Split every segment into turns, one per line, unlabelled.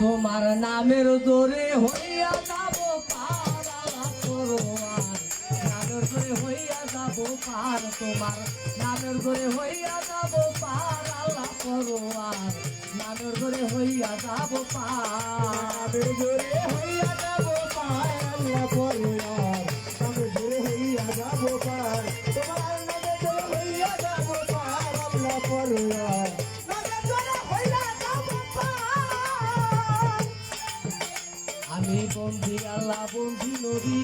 তোমার নামের জোরে হইয়া যাব পার আল্লাহ পরোয়ার নামের জোরে হইয়া যাব পার তোমার নামের জোরে হইয়া যাব পার আল্লাহ পরোয়ার নামের জোরে হইয়া যাব পার
নামের জোরে হইয়া যাব পার আল্লাহ পরোয়ার নামের জোরে হইয়া যাব পার তোমার নামের জোরে হইয়া যাব পার আল্লাহ পরোয়ার নামের জোরে হইয়া যাব পার।
আমি বন্দি আল্লাহ বন্দি নবী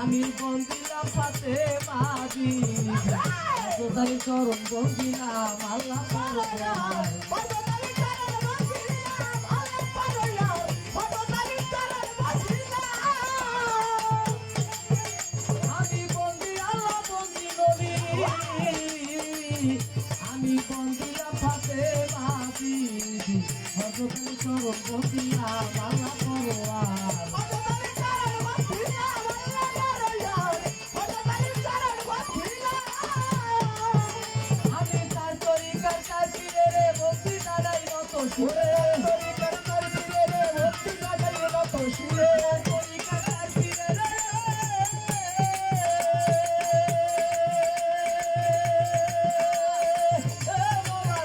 আমি বন্দিলাম ফাতেমা বিবি তাই চরণ বন্দিলাম আল্লাহ পরোয়ার আমি বন্দি আল্লাহ বন্দি নবী আমি বন্দিলাম ফাতেমা বিবি হযরত চরণ বন্দিলাম আল্লাহ পরোয়ার আমি তার তরিকার তার পীরের ভক্তি দাঁড়াই নত সুরে
তরিকার তার পীরের ভক্তি দাঁড়াই নত সুরে
তরিকার তার পীরের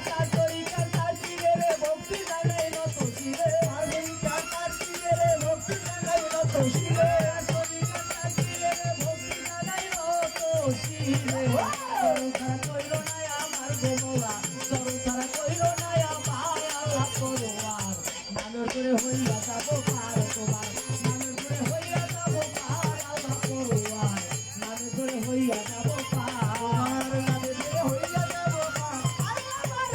তার তরিকার তার পীরের ভক্তি দাঁড়াই নত সুরে
তরিকার তার পীরের ভক্তি দাঁড়াই নত সুরে
তরিকার তার পীরের ভক্তি দাঁড়াই নত সুরে তারা কইল না আমার গোমলা তারা কইল না আমার আল্লাহ পরোয়ার নামের করে হইয়া যাব পার তোমার নামের করে হইয়া যাব পার আল্লাহ পরোয়ার নামের করে হইয়া যাব পার
আর নামের জোরে হইয়া যাব পার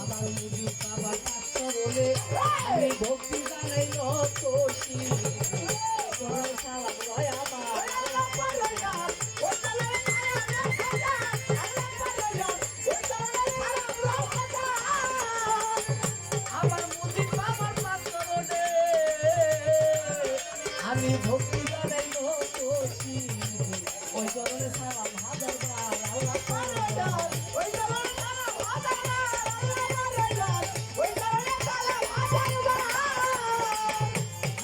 আমার মুজি বাবা চরণে আমি ভক্তি জানাই নত শিরে চরণ সালাম রয় আমার আল্লাহ পরোয়ার আমার মুজি বাবার চরণে আমি ভক্তি জানাই নত শিরে ওই চরণে সালাম হাজার বার আল্লাহ পরোয়ার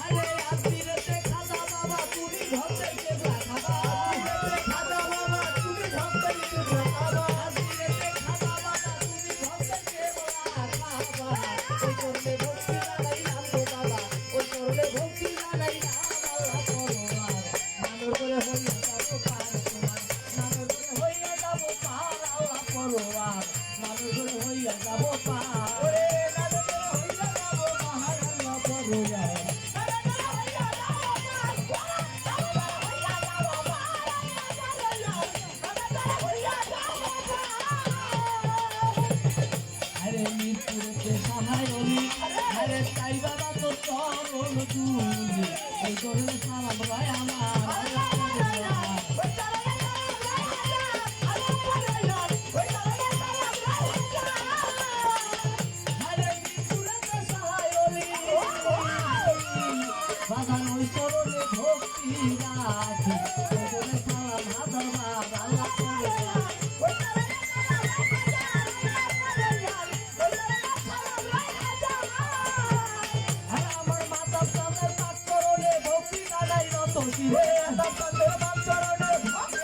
আরে আদিরতে খাজা বাবা তুমি ধরতে কেবলা খাবা
খাজা বাবা তুমি ধরতেই কেবলা খাবা
আদিরতে খাজা বাবা তুমি ধরতে কেবলা খাবা ওই করলে ভক্তি জানাই নাম গো বাবা ওই করলে ভক্তি জানাই নাম আল্লাহ পরোয়ার নামের করে হইয়া যাব পার তোমার নামের করে হইয়া যাব পার আল্লাহ পরোয়ার নামের করে হইয়া যাব পার
ওরে নামের জোরে হইয়া যাব পার আল্লাহ পরোয়ার
আরে মিরপুরেতে সহায় অলি আরে তাই বাবা তো চরণ তুলি এই করলে সালাম ভাই আমার আল্লাহ পরোয়ার আরে মিরপুরেতে সহায় অলি বাগান ওই চরণে ভক্তি রাখি এই করলে সালাম হাজার বার আল্লাহ পরোয়ার আরে আমার মাতা প্রাণের পাক করলে ভক্তি দাঁড়াই নত শিরে
মাতা প্রাণের পাক চরণে
মাতা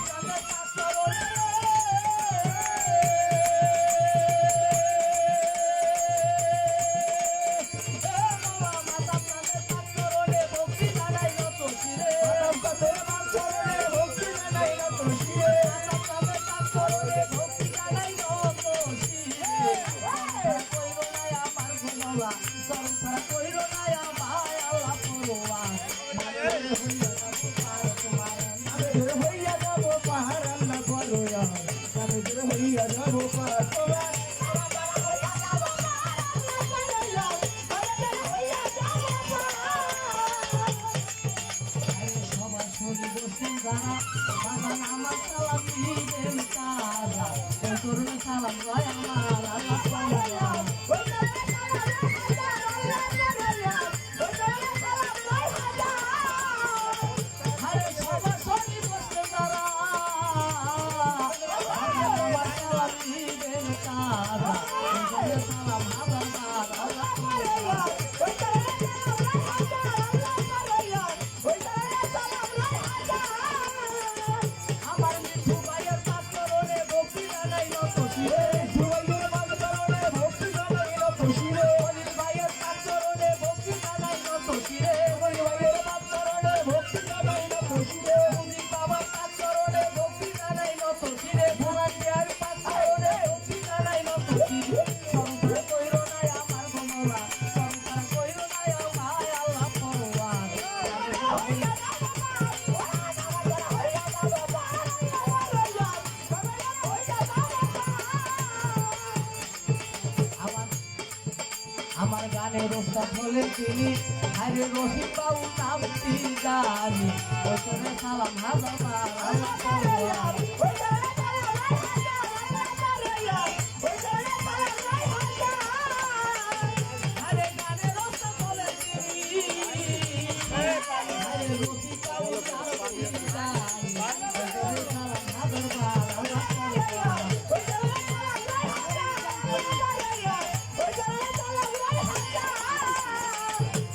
প্রাণের পাক করলে মাতা প্রাণের পাক করলে ভক্তি দাঁড়াই নত শিরে
মাতা প্রাণের পাক চরণে ভক্তি দাঁড়াই নত সুরে
মাতা প্রাণের পাক করলে ভক্তি দাঁড়াই নত শিরে কইল না আমার গোমালা চরণ ছাড়া কইল না আমার আল্লাহ পরোয়ার নামের হইয়া যাব পার তোমার
নামের জোরে হইয়া যাব পার আল্লাহ পরোয়ার নামের জোরে হইয়া যাব পার তোমার
সবার শরীর সিংহারা বাগান আমার সালাম দিবেন তারা ওই করুন সালাম রয় আমার আল্লাহ পরোয়ার ওস্তাদ হলে তিনি আরে রহিম বাবু নামটি জানি ওজনে সালাম হাজার বার আল্লাহ পরোয়ার আরে গানের ওস্তাদ হলে তিনি আরে রহিম বাবু নামটি জানি ওজনে সালাম হাজার বার আল্লাহ পরোয়ার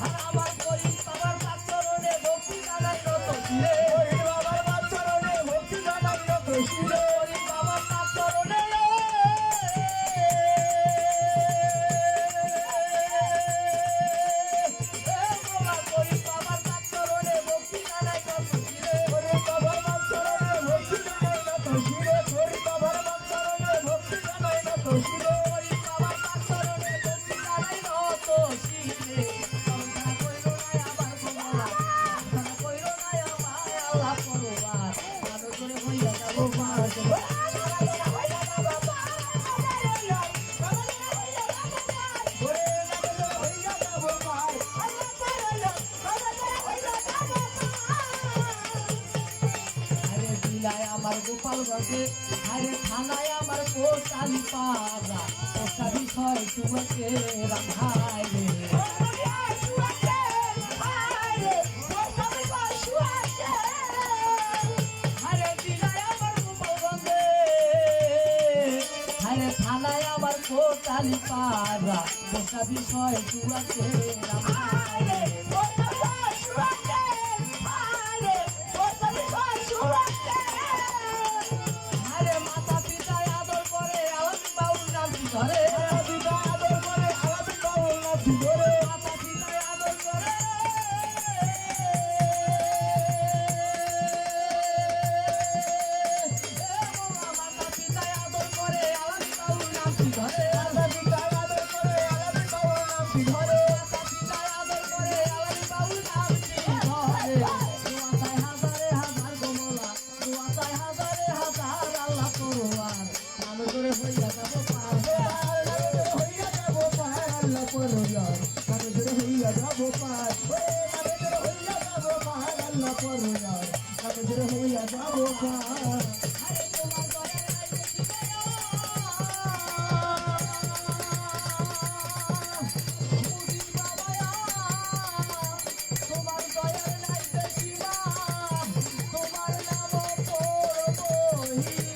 আর আমার গরিব বাবার পাচরণে ভক্তি জানাই নত শিরে
ওই বাবার বাচ্চারণে ভক্তি জানাই নত শিরে
গরিব বাবার পাচরণে গরিব বাবার পাচরণে ভক্তি জানাই নত শিরে
ওরে বাবার বাচ্চারণে ভক্তি জানাই নত শিরে ওরে বাবার বাচ্চারণে ভক্তি জানাই নত শিরে
গরিব বাবার পাচরণে ভক্তি জানাই নত শিরে সংসার কইরো না আবার কমলা সংসার কইরো না আবার আল্লাহ পরোয়ার আলো করে হইয়া যাব পার
ওরে নাগর হইয়া যাব পার
আরে জেলায় আমার গোপালগঞ্জে আরে থানায় আমার কোটালি পাড়া পোস্টা বিষয় তোমাকে রাখাই রে আরে জেলায় আমার গোপালগঞ্জে আরে থানায় আমার কোটালি পাড়া পোস্টা বিষয় তোমাকে রাখাই রে আরে মাতা পিতায় আদর করে আলাদা বাউল নামটি ধরে
পিতা আদর করে আলাদা বাউল নাচি ধরে
মাতা পিতায় আদর করে মাতা পিতায় আদর করে আলাদা বাউল নামটি ধরে
মাতা পিতা আদর করে আলাদা বাউল নাচি ধরে
মাতা পিতায় আদর করে আলাদা বাউল নামটি ধরে দুয়াতায় হাজারে হাজার গোমলা দুয়াতায় হাজারে হাজার আল্লাহ পরোয়ার নাম করে হইয়া যাব পার
হইয়া যাব পার আল্লাহ পরয়ার নাগর হইয়া যাব পার নাগর হইয়া যাব পার আল্লাহ পরয়ার নাগর হইয়া যাব পার
আরে তোমার দয়ার আইতে শিবায়া মুজিব বাবায়া তোমার দয়ার আইতে শিবা তোমার নাম পরবহিমা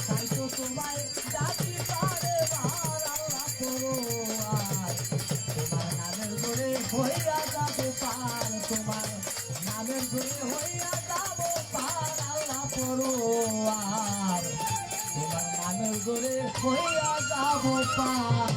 তাই তো তোমায় জাতি পারে বার আল্লাহ পরোয়ার তোমার নামের গড়ে হইয়া যাব পার তোমার নামের গড়ে হইয়া যাব পার আল্লাহ পরোয়ার তোমার নামের গড়ে হইয়া যাব পার